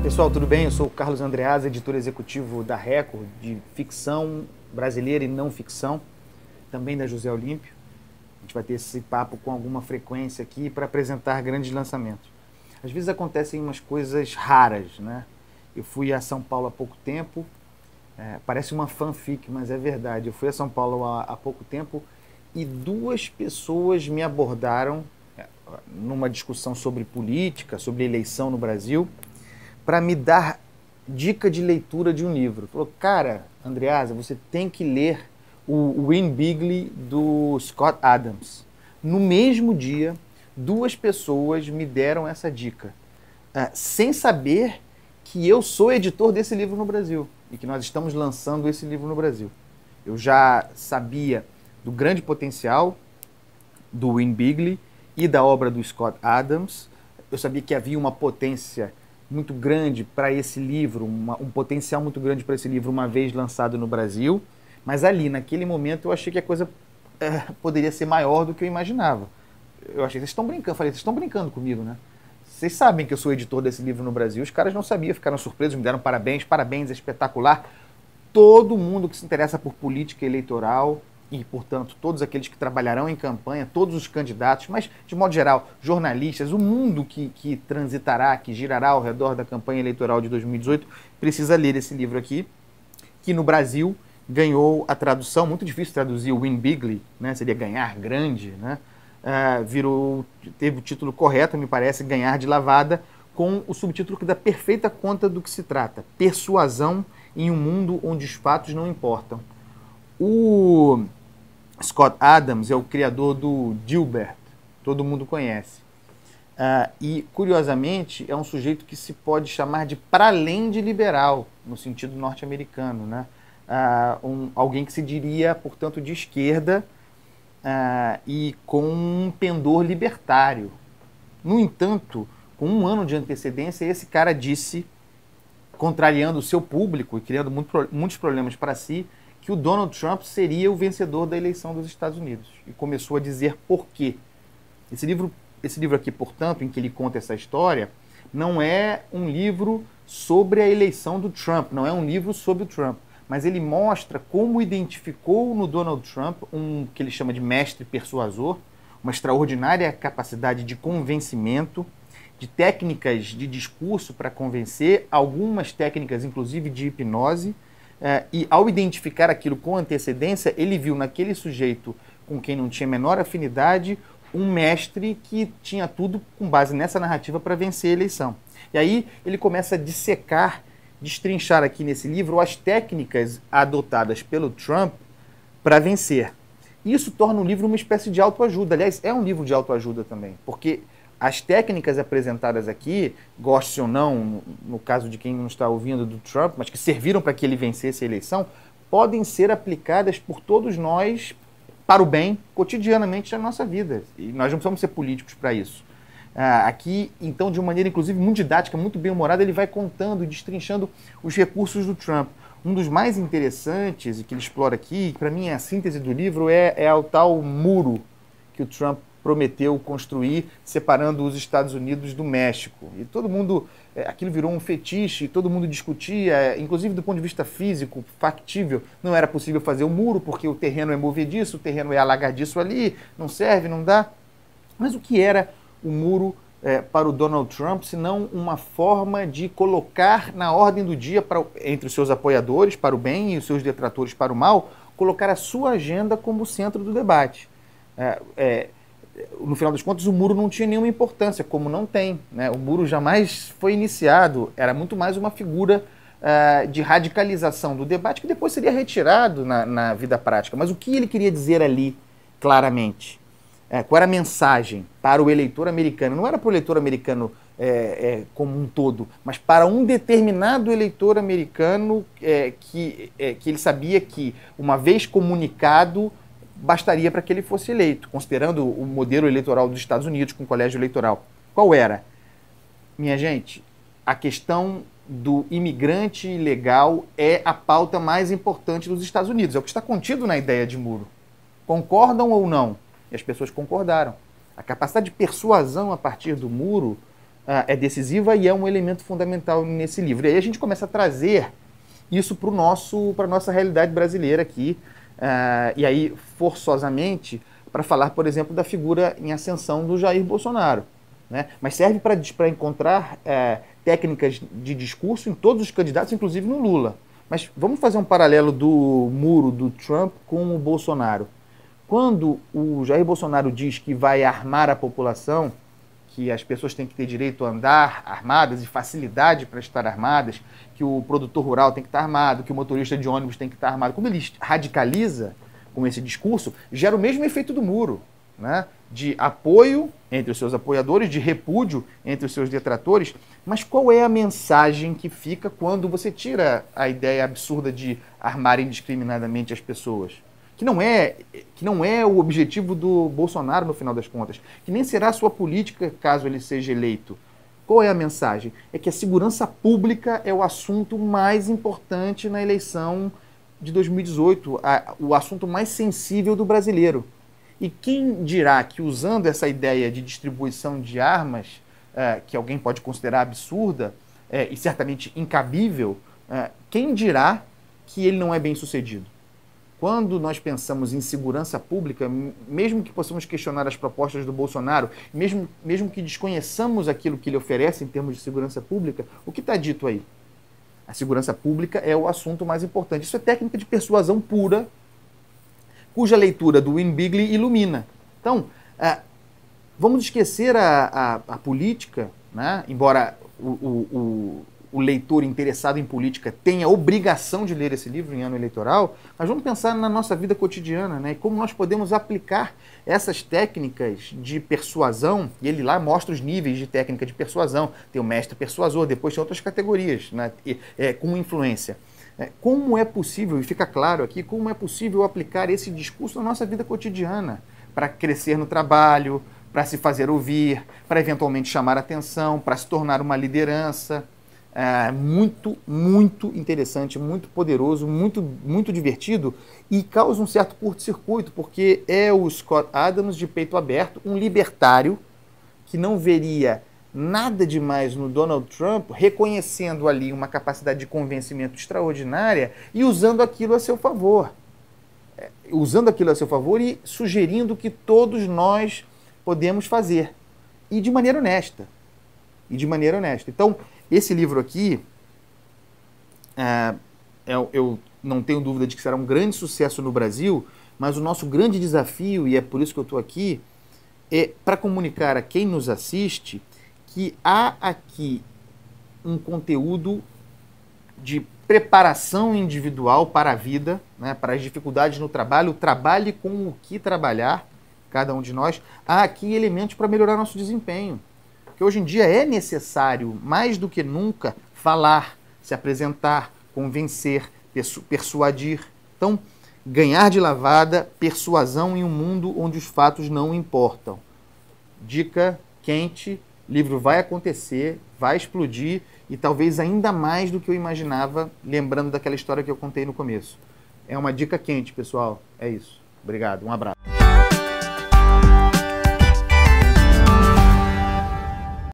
Pessoal, tudo bem? Eu sou o Carlos Andreasa, editor executivo da Record, de ficção brasileira e não ficção, também da José Olímpio. A gente vai ter esse papo com alguma frequência aqui para apresentar grandes lançamentos. Às vezes acontecem umas coisas raras, né? Eu fui a São Paulo há pouco tempo, parece uma fanfic, mas é verdade. Eu fui a São Paulo há pouco tempo e duas pessoas me abordaram numa discussão sobre política, sobre eleição no Brasil, para me dar dica de leitura de um livro. Falou, cara, Andreasa, você tem que ler o Win Bigly do Scott Adams. No mesmo dia, duas pessoas me deram essa dica, sem saber que eu sou editor desse livro no Brasil e que nós estamos lançando esse livro no Brasil. Eu já sabia do grande potencial do Win Bigly e da obra do Scott Adams. Eu sabia que havia uma potência muito grande para esse livro, um potencial muito grande para esse livro uma vez lançado no Brasil, mas ali, naquele momento, eu achei que a coisa poderia ser maior do que eu imaginava. Eu achei, vocês estão brincando, falei, vocês estão brincando comigo, né? Vocês sabem que eu sou editor desse livro no Brasil, os caras não sabiam, ficaram surpresos, me deram parabéns, parabéns, é espetacular. Todo mundo que se interessa por política eleitoral e, portanto, todos aqueles que trabalharão em campanha, todos os candidatos, mas, de modo geral, jornalistas, o mundo que transitará, que girará ao redor da campanha eleitoral de 2018, precisa ler esse livro aqui, que no Brasil ganhou a tradução, muito difícil traduzir o Win Bigly, né, seria ganhar grande, né, teve o título correto, me parece, Ganhar de Lavada, com o subtítulo que dá perfeita conta do que se trata, Persuasão em um Mundo onde os fatos não importam. O Scott Adams é o criador do Dilbert, todo mundo conhece. E, curiosamente, é um sujeito que se pode chamar de para além de liberal, no sentido norte-americano, né? Alguém que se diria, portanto, de esquerda e com um pendor libertário. No entanto, com um ano de antecedência, esse cara disse, contrariando o seu público e criando muitos problemas para si, que o Donald Trump seria o vencedor da eleição dos Estados Unidos. E começou a dizer por quê. Esse livro aqui, portanto, em que ele conta essa história, não é um livro sobre a eleição do Trump, não é um livro sobre o Trump, mas ele mostra como identificou no Donald Trump um que ele chama de mestre persuasor, uma extraordinária capacidade de convencimento, de técnicas de discurso para convencer, algumas técnicas, inclusive, de hipnose, e ao identificar aquilo com antecedência, ele viu naquele sujeito com quem não tinha a menor afinidade um mestre que tinha tudo com base nessa narrativa para vencer a eleição. E aí ele começa a dissecar, destrinchar aqui nesse livro as técnicas adotadas pelo Trump para vencer. Isso torna o livro uma espécie de autoajuda. Aliás, é um livro de autoajuda também, porque as técnicas apresentadas aqui, goste ou não, no caso de quem não está ouvindo do Trump, mas que serviram para que ele vencesse a eleição, podem ser aplicadas por todos nós para o bem, cotidianamente na nossa vida. E nós não precisamos ser políticos para isso. Aqui, então, de uma maneira, inclusive, muito didática, muito bem-humorada, ele vai contando e destrinchando os recursos do Trump. Um dos mais interessantes, e que ele explora aqui, para mim é a síntese do livro, é o tal muro que o Trump prometeu construir, separando os Estados Unidos do México. E todo mundo, aquilo virou um fetiche, todo mundo discutia, inclusive do ponto de vista físico, factível, não era possível fazer o muro, porque o terreno é movediço, o terreno é alagadiço ali, não serve, não dá. Mas o que era o muro para o Donald Trump, senão uma forma de colocar na ordem do dia, entre os seus apoiadores para o bem e os seus detratores para o mal, colocar a sua agenda como centro do debate. No final das contas, o muro não tinha nenhuma importância, como não tem, né? O muro jamais foi iniciado, era muito mais uma figura de radicalização do debate que depois seria retirado na vida prática. Mas o que ele queria dizer ali, claramente? Qual era a mensagem para o eleitor americano? Não era para o eleitor americano como um todo, mas para um determinado eleitor americano que ele sabia que, uma vez comunicado, bastaria para que ele fosse eleito, considerando o modelo eleitoral dos Estados Unidos com o colégio eleitoral. Qual era? Minha gente, a questão do imigrante ilegal é a pauta mais importante dos Estados Unidos. É o que está contido na ideia de muro. Concordam ou não? E as pessoas concordaram. A capacidade de persuasão a partir do muro é decisiva e é um elemento fundamental nesse livro. E aí a gente começa a trazer isso para a nossa realidade brasileira aqui, e aí forçosamente para falar, por exemplo, da figura em ascensão do Jair Bolsonaro, né? Mas serve para encontrar técnicas de discurso em todos os candidatos, inclusive no Lula. Mas vamos fazer um paralelo do muro do Trump com o Bolsonaro. Quando o Jair Bolsonaro diz que vai armar a população, que as pessoas têm que ter direito a andar armadas e facilidade para estar armadas, que o produtor rural tem que estar armado, que o motorista de ônibus tem que estar armado. Como ele radicaliza com esse discurso, gera o mesmo efeito do muro, né? De apoio entre os seus apoiadores, de repúdio entre os seus detratores. Mas qual é a mensagem que fica quando você tira a ideia absurda de armar indiscriminadamente as pessoas? Que não é o objetivo do Bolsonaro, no final das contas, que nem será a sua política caso ele seja eleito. Qual é a mensagem? É que a segurança pública é o assunto mais importante na eleição de 2018, o assunto mais sensível do brasileiro. E quem dirá que, usando essa ideia de distribuição de armas, que alguém pode considerar absurda e certamente incabível, quem dirá que ele não é bem sucedido? Quando nós pensamos em segurança pública, mesmo que possamos questionar as propostas do Bolsonaro, mesmo que desconheçamos aquilo que ele oferece em termos de segurança pública, o que está dito aí? A segurança pública é o assunto mais importante. Isso é técnica de persuasão pura, cuja leitura do Win Bigley ilumina. Então, vamos esquecer a política, né? Embora o leitor interessado em política tenha a obrigação de ler esse livro em ano eleitoral, mas vamos pensar na nossa vida cotidiana, né? E como nós podemos aplicar essas técnicas de persuasão, e ele lá mostra os níveis de técnica de persuasão. Tem o mestre persuasor, depois tem outras categorias, né? Com influência. Como é possível, e fica claro aqui, como é possível aplicar esse discurso na nossa vida cotidiana, para crescer no trabalho, para se fazer ouvir, para eventualmente chamar atenção, para se tornar uma liderança. Muito, muito interessante, muito poderoso, muito divertido e causa um certo curto-circuito, porque é o Scott Adams de peito aberto, um libertário que não veria nada demais no Donald Trump, reconhecendo ali uma capacidade de convencimento extraordinária e usando aquilo a seu favor. E sugerindo que todos nós podemos fazer. E de maneira honesta. Então, esse livro aqui, eu não tenho dúvida de que será um grande sucesso no Brasil, mas o nosso grande desafio, e é por isso que eu estou aqui, é para comunicar a quem nos assiste que há aqui um conteúdo de preparação individual para a vida, né, para as dificuldades no trabalho, trabalhe com o que trabalhar, cada um de nós. Há aqui elementos para melhorar nosso desempenho. Porque hoje em dia é necessário, mais do que nunca, falar, se apresentar, convencer, persuadir. Então, ganhar de lavada, persuasão em um mundo onde os fatos não importam. Dica quente, livro vai acontecer, vai explodir e talvez ainda mais do que eu imaginava, lembrando daquela história que eu contei no começo. É uma dica quente, pessoal. É isso. Obrigado. Um abraço.